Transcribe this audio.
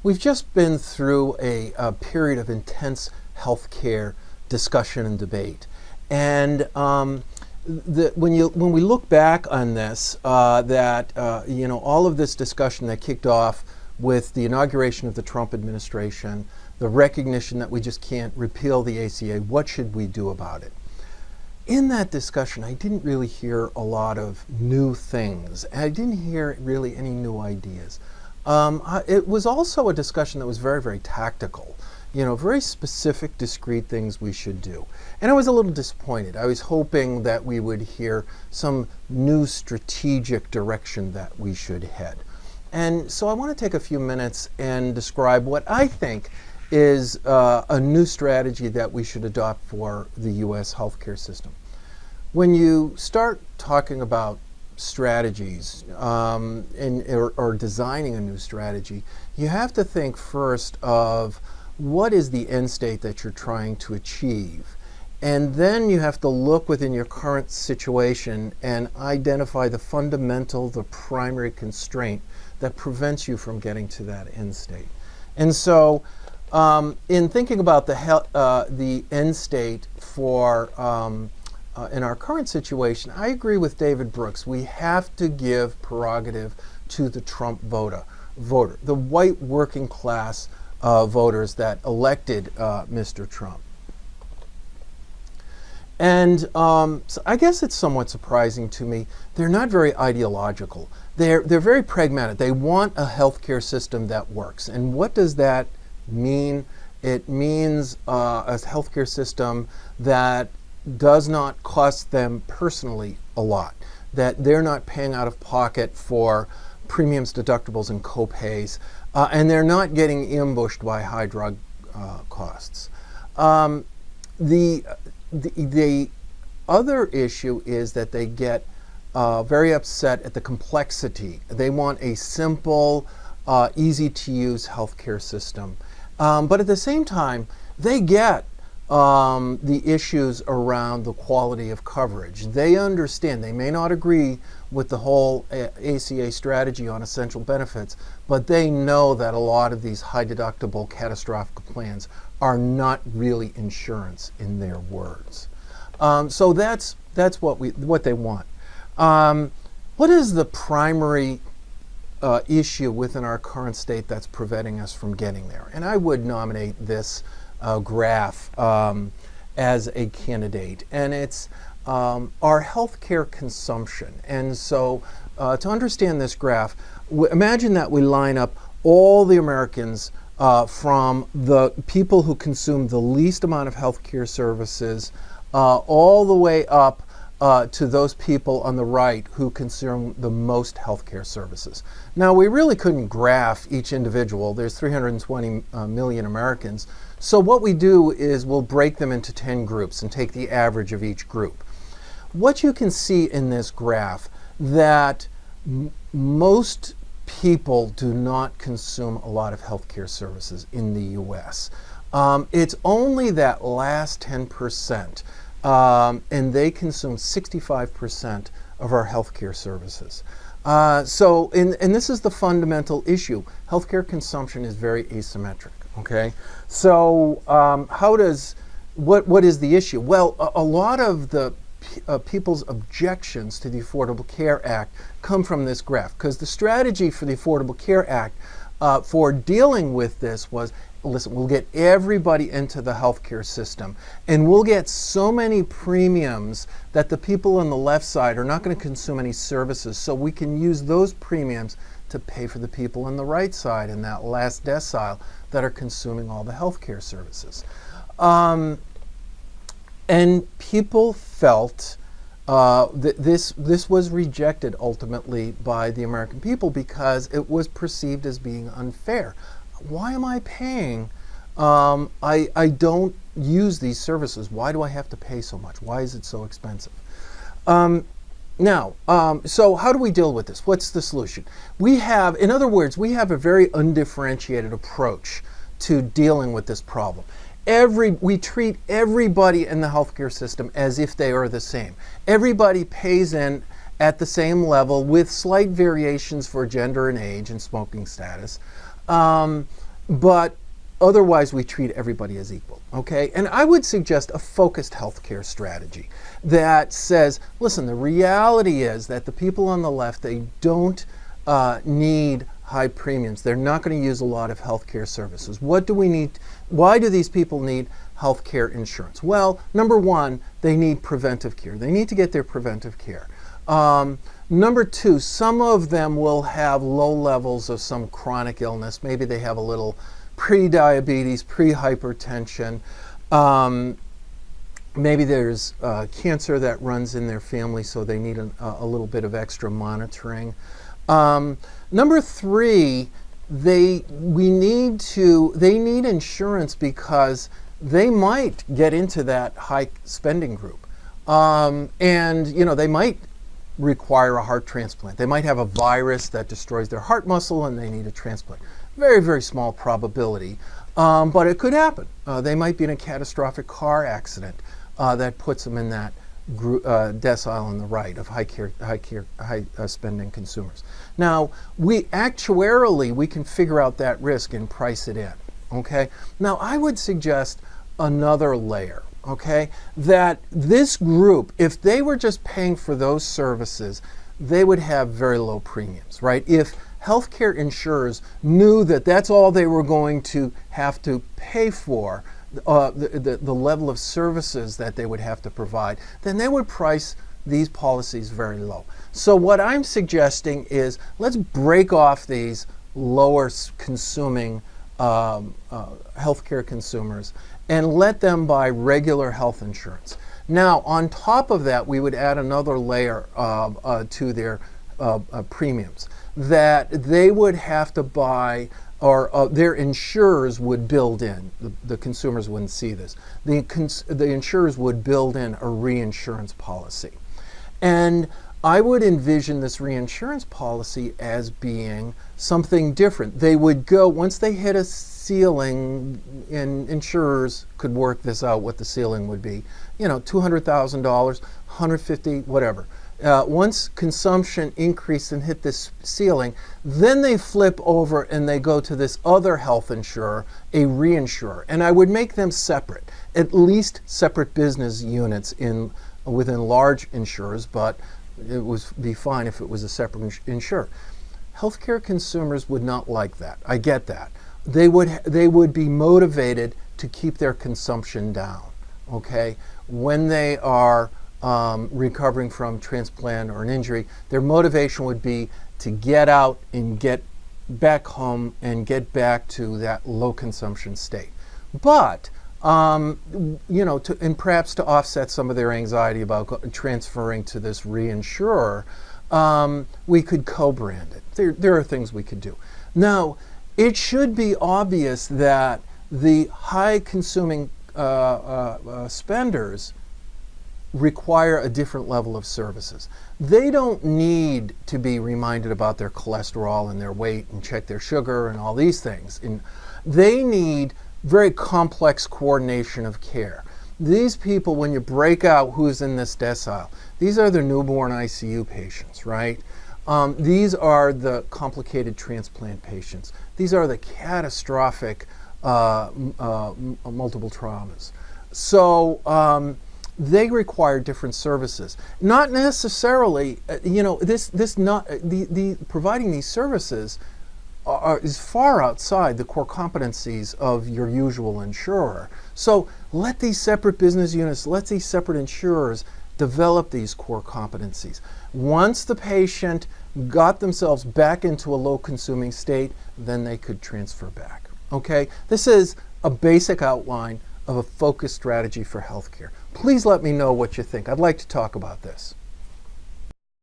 We've just been through a period of intense healthcare discussion and debate, and when we look back on this, all of this discussion that kicked off with the inauguration of the Trump administration, the recognition that we just can't repeal the ACA, what should we do about it? In that discussion, I didn't really hear a lot of new things. I didn't hear really any new ideas. It was also a discussion that was very, very tactical, very specific, discrete things we should do. And I was a little disappointed. I was hoping that we would hear some new strategic direction that we should head. And so I want to take a few minutes and describe what I think is a new strategy that we should adopt for the U.S. healthcare system. When you start talking about strategies or designing a new strategy, you have to think first of what is the end state that you're trying to achieve. And then you have to look within your current situation and identify the primary constraint that prevents you from getting to that end state. And so in thinking about the end state for in our current situation, I agree with David Brooks. We have to give prerogative to the Trump voter, the white working class voters that elected Mr. Trump. And so I guess it's somewhat surprising to me. They're not very ideological. They're very pragmatic. They want a healthcare system that works. And what does that mean? It means a healthcare system that does not cost them personally a lot, that they're not paying out of pocket for premiums, deductibles, and co-pays, and they're not getting ambushed by high drug costs. The other issue is that they get very upset at the complexity. They want a simple, easy-to-use healthcare system. But at the same time, they get the issues around the quality of coverage. They understand. They may not agree with the whole ACA strategy on essential benefits, but they know that a lot of these high-deductible catastrophic plans are not really insurance in their words. So that's what they want. What is the primary issue within our current state that's preventing us from getting there? And I would nominate this graph as a candidate, and it's our healthcare consumption. And so to understand this graph, imagine that we line up all the Americans from the people who consume the least amount of healthcare services all the way up to those people on the right who consume the most healthcare services. Now, we really couldn't graph each individual. There's 320 million Americans. So what we do is we'll break them into 10 groups and take the average of each group. What you can see in this graph that most people do not consume a lot of healthcare services in the U.S. It's only that last 10%. And they consume 65% of our healthcare services. And this is the fundamental issue. Healthcare consumption is very asymmetric. Okay, so what is the issue? Well, a lot of the people's objections to the Affordable Care Act come from this graph, because the strategy for the Affordable Care Act for dealing with this was, listen, we'll get everybody into the healthcare system, and we'll get so many premiums that the people on the left side are not going to consume any services, so we can use those premiums to pay for the people on the right side in that last decile that are consuming all the healthcare services. And people felt that this was rejected ultimately by the American people because it was perceived as being unfair. Why am I paying? I don't use these services. Why do I have to pay so much? Why is it so expensive? So how do we deal with this? What's the solution? In other words, we have a very undifferentiated approach to dealing with this problem. We treat everybody in the healthcare system as if they are the same. Everybody pays in at the same level with slight variations for gender and age and smoking status. but otherwise we treat everybody as equal, okay? And I would suggest a focused healthcare strategy that says, listen, the reality is that the people on the left, they don't need high premiums. They're not going to use a lot of healthcare services. What do we need? Why do these people need healthcare insurance? Well, number one, they need preventive care. They need to get their preventive care. Number two, some of them will have low levels of some chronic illness. Maybe they have a little pre-diabetes, pre-hypertension. Maybe there's cancer that runs in their family, so they need a little bit of extra monitoring. Number three, they need insurance because they might get into that high spending group. And they might require a heart transplant. They might have a virus that destroys their heart muscle and they need a transplant. Very, very small probability, but it could happen. They might be in a catastrophic car accident that puts them in that decile on the right of high spending consumers. Now, we can figure out that risk and price it in. Okay. Now, I would suggest another layer. Okay, that this group, if they were just paying for those services, they would have very low premiums, right? If healthcare insurers knew that that's all they were going to have to pay for, the level of services that they would have to provide, then they would price these policies very low. So what I'm suggesting is let's break off these lower consuming healthcare consumers and let them buy regular health insurance. Now, on top of that, we would add another layer to their premiums that they would have to buy, or their insurers would build in. The consumers wouldn't see this. The insurers would build in a reinsurance policy. And I would envision this reinsurance policy as being something different. They would go, once they hit a ceiling, and insurers could work this out, what the ceiling would be, $200,000, $150,000, whatever. Once consumption increased and hit this ceiling, then they flip over and they go to this other health insurer, a reinsurer. And I would make them separate, at least separate business units within large insurers, but it would be fine if it was a separate insurer. Healthcare consumers would not like that. I get that. They would be motivated to keep their consumption down, okay? When they are recovering from transplant or an injury, their motivation would be to get out and get back home and get back to that low consumption state. But and perhaps to offset some of their anxiety about transferring to this reinsurer, we could co-brand it. There are things we could do. Now, it should be obvious that the high consuming spenders require a different level of services. They don't need to be reminded about their cholesterol and their weight and check their sugar and all these things. And they need very complex coordination of care. These people, when you break out who's in this decile, these are the newborn ICU patients, right? These are the complicated transplant patients. These are the catastrophic multiple traumas. So they require different services. Not necessarily, providing these services is far outside the core competencies of your usual insurer. So let these separate business units, let these separate insurers develop these core competencies. Once the patient got themselves back into a low consuming state, then they could transfer back. Okay? This is a basic outline of a focused strategy for healthcare. Please let me know what you think. I'd like to talk about this.